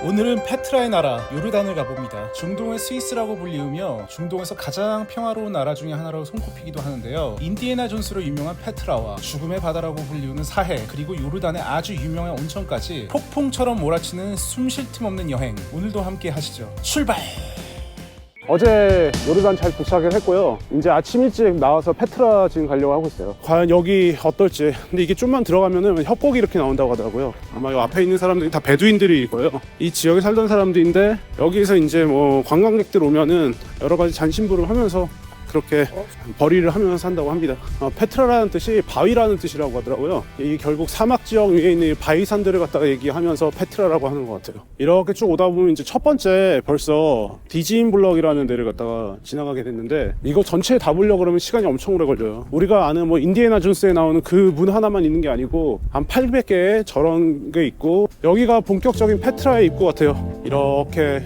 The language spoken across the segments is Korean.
오늘은 페트라의 나라 요르단을 가봅니다. 중동의 스위스라고 불리우며 중동에서 가장 평화로운 나라 중에 하나로 손꼽히기도 하는데요. 인디애나 존스로 유명한 페트라와 죽음의 바다라고 불리우는 사해, 그리고 요르단의 아주 유명한 온천까지 폭풍처럼 몰아치는 숨 쉴 틈 없는 여행, 오늘도 함께 하시죠. 출발! 어제 요르단 잘 도착을 했고요. 이제 아침 일찍 나와서 페트라 지금 가려고 하고 있어요. 과연 여기 어떨지. 근데 이게 좀만 들어가면은 협곡이 이렇게 나온다고 하더라고요. 아마 이 앞에 있는 사람들이 다 베두인들이 거예요. 이 지역에 살던 사람들인데 여기서 이제 뭐 관광객들 오면은 여러 가지 잔심부를 하면서 그렇게 벌이를 하면서 산다고 합니다. 페트라라는 뜻이 바위라는 뜻이라고 하더라고요. 이게 결국 사막 지역 위에 있는 바위산들을 갖다가 얘기하면서 페트라라고 하는 것 같아요. 이렇게 쭉 오다 보면 이제 첫 번째 벌써 디지인블럭이라는 데를 갖다가 지나가게 됐는데, 이거 전체 다 보려고 그러면 시간이 엄청 오래 걸려요. 우리가 아는 뭐 인디애나 존스에 나오는 그 문 하나만 있는 게 아니고 한 800개 저런 게 있고, 여기가 본격적인 페트라의 입구 같아요. 이렇게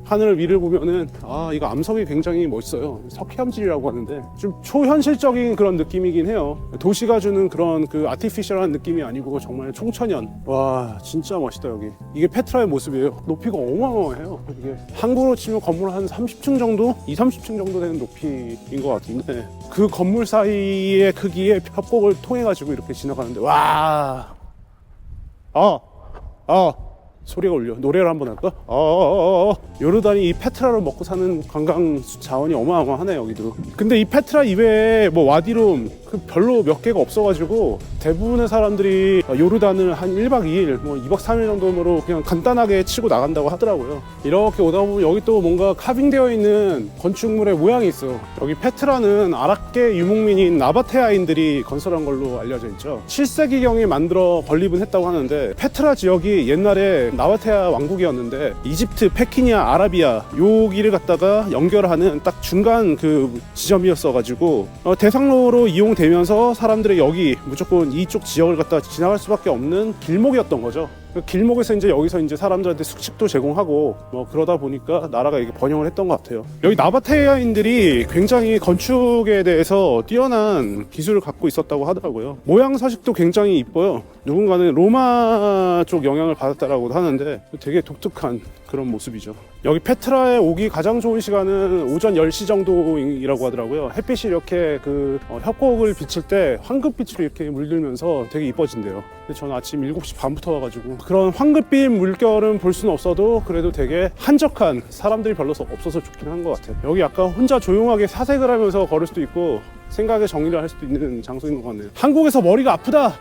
하늘 위를 보면은 이거 암석이 굉장히 멋있어요. 석회암질이라고 하는데 좀 초현실적인 그런 느낌이긴 해요. 도시가 주는 그런 그 아티피셜한 느낌이 아니고 정말 총천연. 와, 진짜 멋있다. 여기 이게 페트라의 모습이에요. 높이가 어마어마해요. 이게 한국으로 치면 건물 한 30층 정도? 30층 정도 되는 높이인 것 같은데, 그 건물 사이의 크기의 협곡을 통해 가지고 이렇게 지나가는데, 와, 소리가 울려. 노래를 한번 할까? 요르단이 이 페트라를 먹고 사는 관광 자원이 어마어마하네, 여기도. 근데 이 페트라 이외에 뭐 와디룸 별로 몇 개가 없어가지고 대부분의 사람들이 요르단을 한 1박 2일, 뭐 2박 3일 정도로 그냥 간단하게 치고 나간다고 하더라고요. 이렇게 오다 보면 여기 또 뭔가 카빙되어 있는 건축물의 모양이 있어. 여기 페트라는 아랍계 유목민인 나바테아인들이 건설한 걸로 알려져 있죠. 7세기경에 만들어 건립은 했다고 하는데, 페트라 지역이 옛날에 나바테아 왕국이었는데 이집트, 페키니아, 아라비아 여기를 갖다가 연결하는 딱 중간 그 지점이었어가지고 대상로로 이용되면서 사람들이 여기 무조건 이쪽 지역을 갖다 지나갈 수밖에 없는 길목이었던 거죠. 그 길목에서 이제 여기서 이제 사람들한테 숙식도 제공하고 뭐 그러다 보니까 나라가 이게 번영을 했던 것 같아요. 여기 나바테아인들이 굉장히 건축에 대해서 뛰어난 기술을 갖고 있었다고 하더라고요. 모양 서식도 굉장히 이뻐요. 누군가는 로마 쪽 영향을 받았다라고도 하는데 되게 독특한 그런 모습이죠. 여기 페트라에 오기 가장 좋은 시간은 오전 10시 정도이라고 하더라고요. 햇빛이 이렇게 그 협곡을 비칠 때 황금빛으로 이렇게 물들면서 되게 이뻐진대요. 근데 저는 아침 7시 반부터 와가지고 그런 황금빛 물결은 볼 수는 없어도 그래도 되게 한적한, 사람들이 별로 없어서 좋긴 한 것 같아요. 여기 약간 혼자 조용하게 사색을 하면서 걸을 수도 있고 생각의 정리를 할 수도 있는 장소인 것 같네요. 한국에서 머리가 아프다!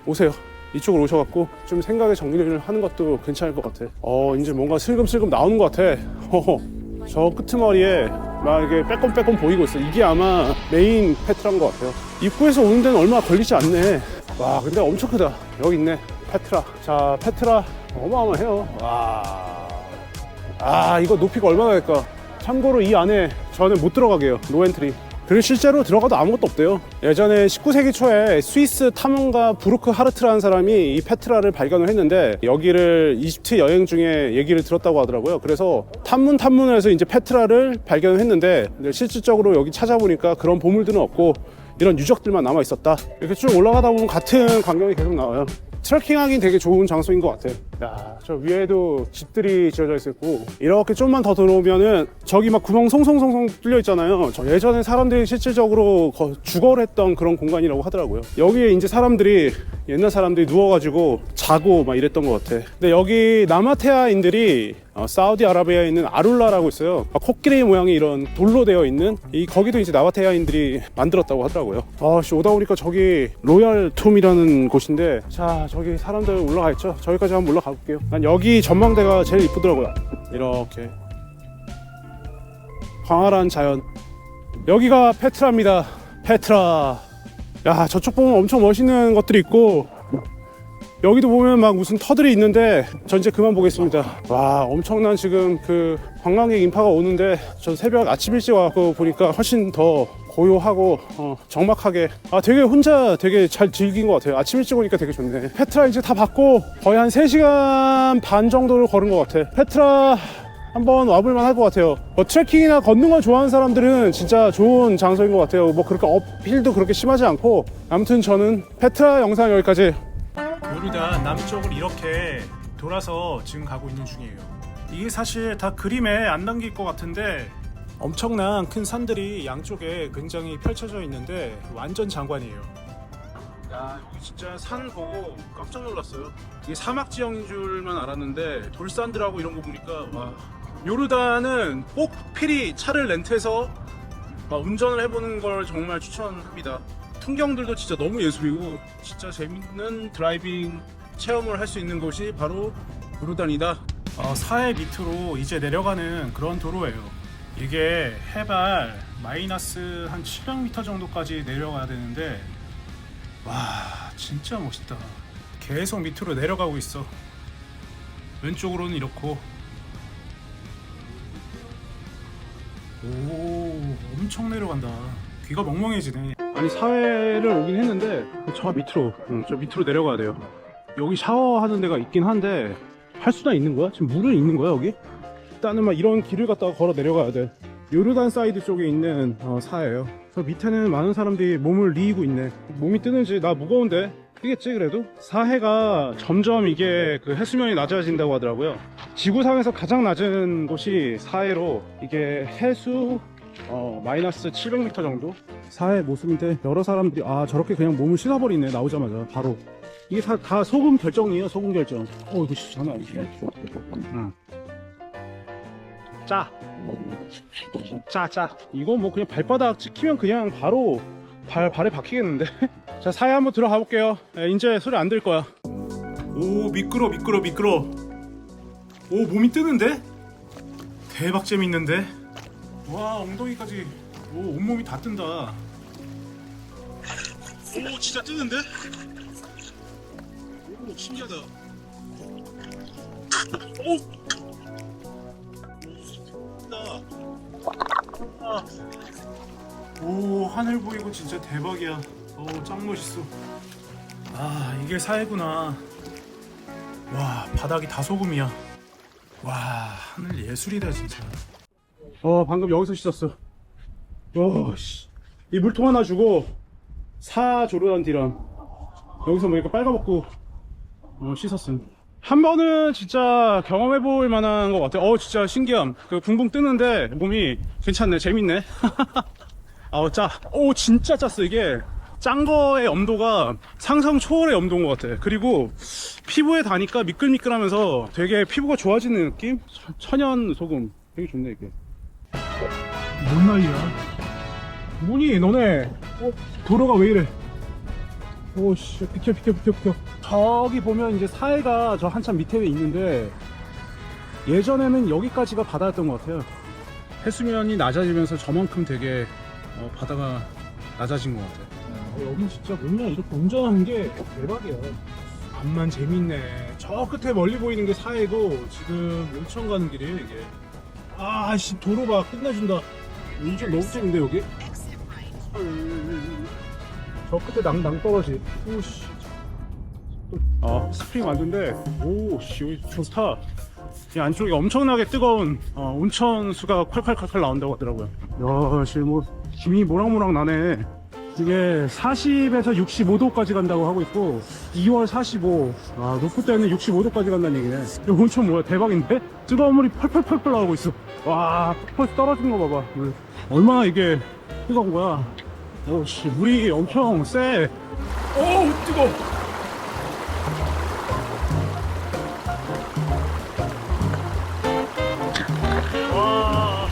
오세요. 이쪽으로 오셔갖고 좀 생각의 정리를 하는 것도 괜찮을 것 같아. 이제 뭔가 슬금슬금 나오는 것 같아. 저 끄트머리에 막 이렇게 빼꼼빼꼼 보이고 있어. 이게 아마 메인 페트라인 것 같아요. 입구에서 오는 데는 얼마 걸리지 않네. 와, 근데 엄청 크다. 여기 있네, 페트라. 자, 페트라 어마어마해요. 와, 이거 높이가 얼마나 될까? 참고로 이 안에 저는 못 들어가게요. 노엔트리. 그리고 실제로 들어가도 아무것도 없대요. 예전에 19세기 초에 스위스 탐험가 브루크 하르트라는 사람이 이 페트라를 발견을 했는데, 여기를 이집트 여행 중에 얘기를 들었다고 하더라고요. 그래서 탐문을 해서 이제 페트라를 발견을 했는데, 실질적으로 여기 찾아보니까 그런 보물들은 없고 이런 유적들만 남아 있었다. 이렇게 쭉 올라가다 보면 같은 광경이 계속 나와요. 트레킹하기 되게 좋은 장소인 것 같아요. 야, 저 위에도 집들이 지어져 있었고, 이렇게 좀만 더 들어오면은 저기 막 구멍 송송송송 뚫려 있잖아요. 저 예전에 사람들이 실질적으로 주거를 했던 그런 공간이라고 하더라고요. 여기에 이제 옛날 사람들이 누워가지고 자고 막 이랬던 것 같아. 근데 여기 나바테아인들이 사우디아라비아에 있는 아룰라라고 있어요. 코끼리 모양의 이런 돌로 되어 있는 거기도 이제 나바테아인들이 만들었다고 하더라고요. 오다 보니까 저기 로얄 톰이라는 곳인데, 자, 저기 사람들 올라가 있죠. 저기까지 한번 올라가 볼게요. 난 여기 전망대가 제일 이쁘더라고요. 이렇게 광활한 자연. 여기가 페트라입니다. 페트라. 야, 저쪽 보면 엄청 멋있는 것들이 있고, 여기도 보면 막 무슨 터들이 있는데 전 이제 그만 보겠습니다. 와, 엄청난 지금 그 관광객 인파가 오는데, 전 새벽 아침 일찍 와서 보니까 훨씬 더 고요하고 적막하게, 되게 혼자 되게 잘 즐긴 것 같아요. 아침 일찍 오니까 되게 좋네. 페트라 이제 다 봤고 거의 한 3시간 반 정도를 걸은 것 같아. 페트라 한번 와볼만 할 것 같아요. 트레킹이나 걷는 걸 좋아하는 사람들은 진짜 좋은 장소인 것 같아요. 뭐 그렇게 업힐도 그렇게 심하지 않고. 아무튼 저는 페트라 영상 여기까지. 요르단 남쪽을 이렇게 돌아서 지금 가고 있는 중이에요. 이게 사실 다 그림에 안 담길 것 같은데 엄청난 큰 산들이 양쪽에 굉장히 펼쳐져 있는데 완전 장관이에요. 야, 여기 진짜 산 보고 깜짝 놀랐어요. 이게 사막 지형인 줄만 알았는데 돌산들하고 이런 거 보니까 와. 요르단은 꼭 필히 차를 렌트해서 운전을 해보는 걸 정말 추천합니다. 풍경들도 진짜 너무 예술이고 진짜 재밌는 드라이빙 체험을 할 수 있는 곳이 바로 요르단이다. 사해 밑으로 이제 내려가는 그런 도로예요. 이게 해발 마이너스 한 700m 정도까지 내려가야 되는데 와 진짜 멋있다. 계속 밑으로 내려가고 있어. 왼쪽으로는 이렇고 오 엄청 내려간다. 귀가 멍멍해지네. 아니 사회를 오긴 했는데 저 밑으로 저 밑으로 내려가야 돼요. 여기 샤워하는 데가 있긴 한데 할 수나 있는 거야? 지금 물은 있는 거야 여기? 일단은 막 이런 길을 갖다가 걸어 내려가야 돼. 요르단 사이드 쪽에 있는 사예요. 저 밑에는 많은 사람들이 몸을 리이고 있네. 몸이 뜨는지 나 무거운데 뜨겠지 그래도? 사해가 점점 이게 그 해수면이 낮아진다고 하더라고요. 지구상에서 가장 낮은 곳이 사해로 이게 해수 마이너스 700m 정도? 사해 모습인데 여러 사람들이 저렇게 그냥 몸을 씻어버리네. 나오자마자 바로. 이게 다 소금 결정이에요. 소금 결정. 이거 진짜 장난 아니지. 짜. 이거 뭐 그냥 발바닥 찍히면 그냥 바로 발에 박히겠는데? 자, 사해 한번 들어가 볼게요. 이제 소리 안 들 거야. 오, 미끄러. 오, 몸이 뜨는데? 대박 재밌는데? 와, 엉덩이까지. 오, 온몸이 다 뜬다. 오, 진짜 뜨는데? 오, 신기하다. 오! 오, 하늘 보이고 진짜 대박이야. 짱 멋있어. 이게 사해구나. 와, 바닥이 다 소금이야. 와, 하늘 예술이다 진짜. 방금 여기서 씻었어. 이 물통 하나 주고 조르단 디람 여기서 뭐 이렇게 빨가벗고 씻었음. 한 번은 진짜 경험해볼 만한 것 같아. 진짜 신기함. 그 붕붕 뜨는데 몸이 괜찮네. 재밌네. 진짜 짰어. 이게 짠 거의 염도가 상상 초월의 염도인 것 같아. 그리고 피부에 닿으니까 미끌미끌하면서 되게 피부가 좋아지는 느낌? 천연 소금 되게 좋네 이게. 뭔 난리야? 뭐니 너네? 도로가 왜 이래? 오씨, 비켜. 저기 보면 이제 사해가 저 한참 밑에 있는데 예전에는 여기까지가 바다였던 것 같아요. 해수면이 낮아지면서 저만큼 되게 바다가 낮아진 것 같아요. 여긴 진짜 뭐냐, 이렇게 운전하는 게 대박이야. 암만 재밌네. 저 끝에 멀리 보이는 게 사해고 지금 온천 가는 길이에요 이게. 도로 봐, 끝내준다. 운전 너무 재밌는데 여기? 저 끝에 낭떠러지. 오씨. 스프링 완전데 오씨 좋다. 이 안쪽에 엄청나게 뜨거운 온천수가 콸콸콸콸 나온다고 하더라고요. 야, 지금 뭐 김이 모락모락 나네. 이게 40에서 65도까지 간다고 하고 있고 2월 45. 높을 때는 65도까지 간다는 얘기네. 이 온천 뭐야, 대박인데? 뜨거운 물이 펄펄펄펄 나오고 있어. 와, 펄펄 떨어진 거 봐봐. 얼마나 이게 뜨거운 거야. 오씨, 물이 엄청 세. 뜨거워. 와.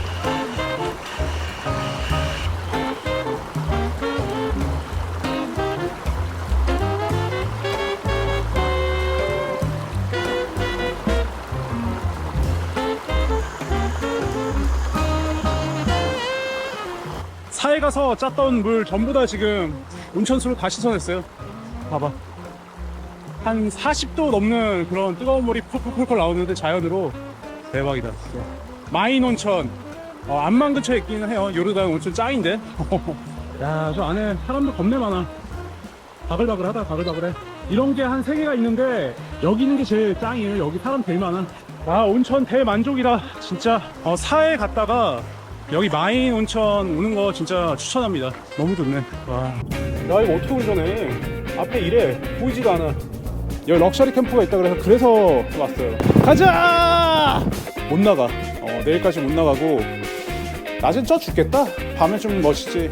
사해 가서 짰던 물 전부 다 지금 온천수로 다 씻어냈어요. 봐봐. 한 40도 넘는 그런 뜨거운 물이 펄펄펄펄 나오는데 자연으로 대박이다. 마인 온천. 암만 근처에 있기는 해요. 요르단 온천 짱인데. 야, 저 안에 사람도 겁내 많아. 바글바글하다, 바글바글해. 이런 게 한 3개가 있는데 여기 있는 게 제일 짱이에요. 여기 사람 제일 많아. 온천 대만족이다 진짜. 사해 갔다가 여기 마인 온천 오는 거 진짜 추천합니다. 너무 좋네. 와. 야, 이거 어떻게 운전해? 앞에 이래 보이지가 않아. 여기 럭셔리 캠프가 있다 그래서 왔어요. 가자! 못 나가. 내일까지 못 나가고 낮엔 쪄 죽겠다. 밤에 좀 멋있지.